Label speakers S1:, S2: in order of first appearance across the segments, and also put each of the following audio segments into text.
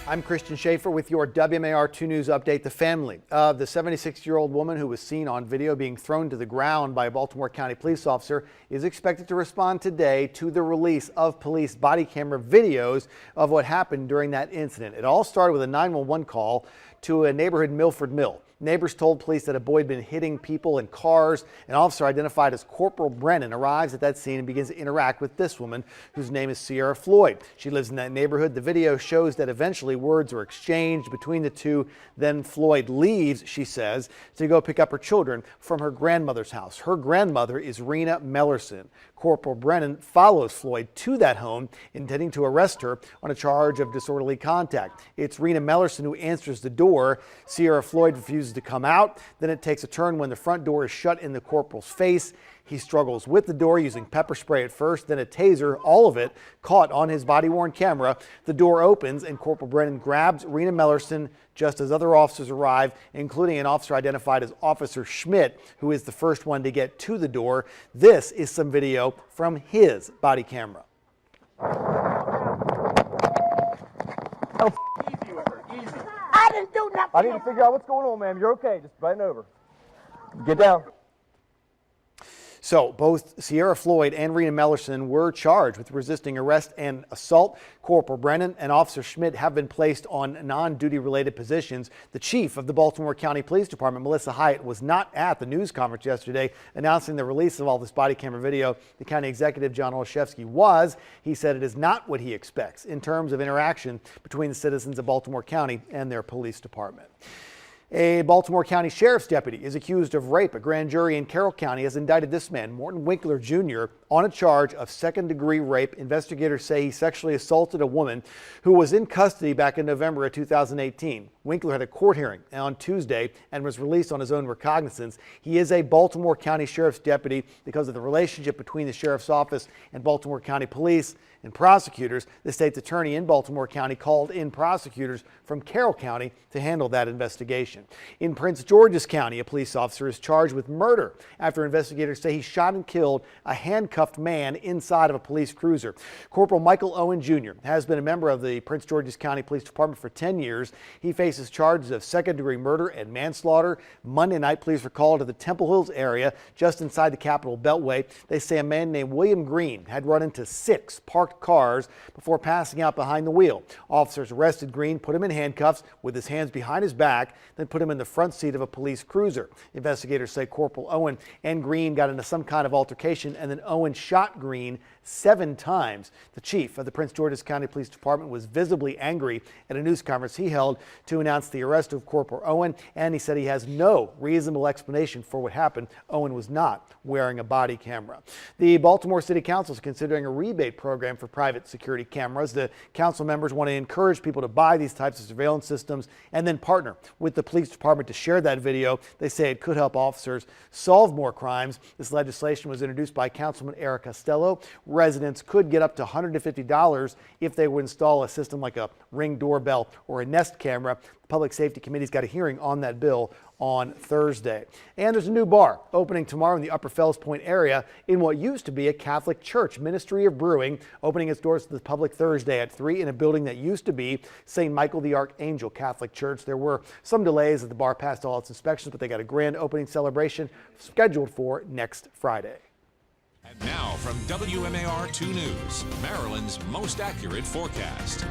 S1: I'm Christian Schaefer with your WMAR 2 News update. The family of the 76-year-old woman who was seen on video being thrown to the ground by a Baltimore County police officer is expected to respond today to the release of police body camera videos of what happened during that incident. It all started with a 911 call to a neighborhood in Milford Mill. Neighbors told police that a boy had been hitting people in cars. An officer identified as Corporal Brennan arrives at that scene and begins to interact with this woman, whose name is Sierra Floyd. She lives in that neighborhood. The video shows that eventually words were exchanged between the two. Then Floyd leaves, she says, to go pick up her children from her grandmother's house. Her grandmother is Rena Mellerson. Corporal Brennan follows Floyd to that home, intending to arrest her on a charge of disorderly contact. It's Rena Mellerson who answers the door. Sierra Floyd refuses to come out. Then it takes a turn when the front door is shut in the corporal's face. He struggles with the door using pepper spray at first, then a taser, all of it caught on his body-worn camera. The door opens and Corporal Brennan grabs Rena Mellerson just as other officers arrive, including an officer identified as Officer Schmidt, who is the first one to get to the door. This is some video from his body camera.
S2: Oh, easy with her, easy. I didn't do nothing. I need to figure out what's going on, ma'am. You're okay. Just bend over. Get down.
S1: So both Sierra Floyd and Rena Mellerson were charged with resisting arrest and assault. Corporal Brennan and Officer Schmidt have been placed on non-duty related positions. The chief of the Baltimore County Police Department, Melissa Hyatt, was not at the news conference yesterday announcing the release of all this body camera video. The county executive, John Olszewski, was. He said it is not what he expects in terms of interaction between the citizens of Baltimore County and their police department. A Baltimore County Sheriff's deputy is accused of rape. A grand jury in Carroll County has indicted this man, Morton Winkler Jr., on a charge of second-degree rape. Investigators say he sexually assaulted a woman who was in custody back in November of 2018. Winkler had a court hearing on Tuesday and was released on his own recognizance. He is a Baltimore County Sheriff's deputy because of the relationship between the Sheriff's Office and Baltimore County Police and prosecutors. The state's attorney in Baltimore County called in prosecutors from Carroll County to handle that investigation. In Prince George's County, a police officer is charged with murder after investigators say he shot and killed a handcuffed man inside of a police cruiser. Corporal Michael Owen Jr. has been a member of the Prince George's County Police Department for 10 years. He faces charges of second-degree murder and manslaughter. Monday night, police were called to the Temple Hills area just inside the Capitol Beltway. They say a man named William Green had run into 6 parked cars before passing out behind the wheel. Officers arrested Green, put him in handcuffs with his hands behind his back, then put him in the front seat of a police cruiser. Investigators say Corporal Owen and Green got into some kind of altercation, and then Owen shot Green 7 times. The chief of the Prince George's County Police Department was visibly angry at a news conference he held to announce the arrest of Corporal Owen, and he said he has no reasonable explanation for what happened. Owen was not wearing a body camera. The Baltimore City Council is considering a rebate program for private security cameras. The council members want to encourage people to buy these types of surveillance systems and then partner with the police department to share that video. They say it could help officers solve more crimes. This legislation was introduced by Councilman Eric Costello. Residents could get up to $150 if they would install a system like a Ring doorbell or a Nest camera. The Public Safety Committee's got a hearing on that bill on Thursday. And there's a new bar opening tomorrow in the Upper Fells Point area in what used to be a Catholic church. Ministry of Brewing opening its doors to the public Thursday at 3 in a building that used to be St. Michael the Archangel Catholic Church. There were some delays as the bar passed all its inspections, but they got a grand opening celebration scheduled for next Friday.
S3: And now from WMAR 2 News, Maryland's most accurate forecast.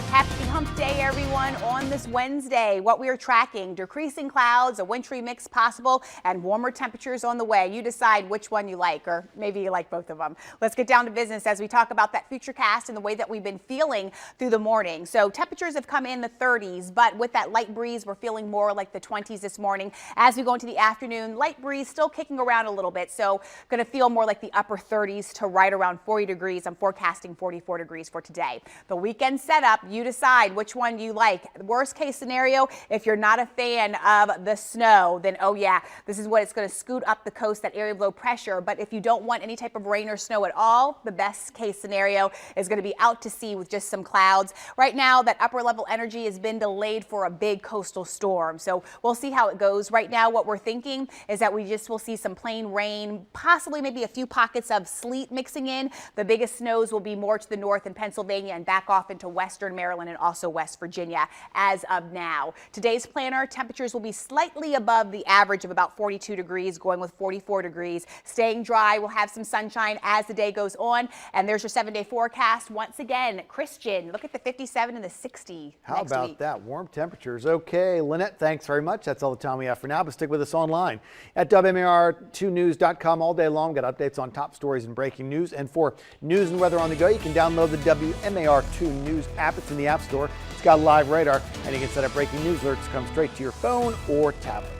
S4: Happy Hump Day, everyone, on this Wednesday. What we are tracking: decreasing clouds, a wintry mix possible, and warmer temperatures on the way. You decide which one you like, or maybe you like both of them. Let's get down to business as we talk about that future cast and the way that we've been feeling through the morning. So temperatures have come in the 30s, but with that light breeze, we're feeling more like the 20s this morning. As we go into the afternoon, light breeze still kicking around a little bit, so going to feel more like the upper 30s to right around 40 degrees. I'm forecasting 44 degrees for today. The weekend setup, you decide which one you like. Worst case scenario, if you're not a fan of the snow, then oh yeah, this is what it's going to scoot up the coast, that area of low pressure. But if you don't want any type of rain or snow at all, the best case scenario is going to be out to sea with just some clouds. Right now, that upper level energy has been delayed for a big coastal storm, so we'll see how it goes. Right now, what we're thinking is that we just will see some plain rain, possibly maybe a few pockets of sleet mixing in. The biggest snows will be more to the north in Pennsylvania and back off into western Maryland Maryland and also West Virginia as of now. Today's planner temperatures will be slightly above the average of about 42 degrees, going with 44 degrees. Staying dry, we'll have some sunshine as the day goes on. And there's your 7-day forecast. Once again, Christian, look at the 57 and the 60
S1: How
S4: next
S1: about
S4: week.
S1: that? Warm temperatures. Okay, Lynette, thanks very much. That's all the time we have for now, but stick with us online at WMAR2news.com all day long. Got updates on top stories and breaking news. And for news and weather on the go, you can download the WMAR2 News app. It's in the App Store. It's got a live radar, and you can set up breaking news alerts to come straight to your phone or tablet.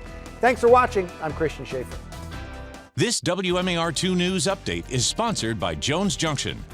S1: Thanks for watching. I'm Christian Schaefer.
S3: This WMAR2 News Update is sponsored by Jones Junction,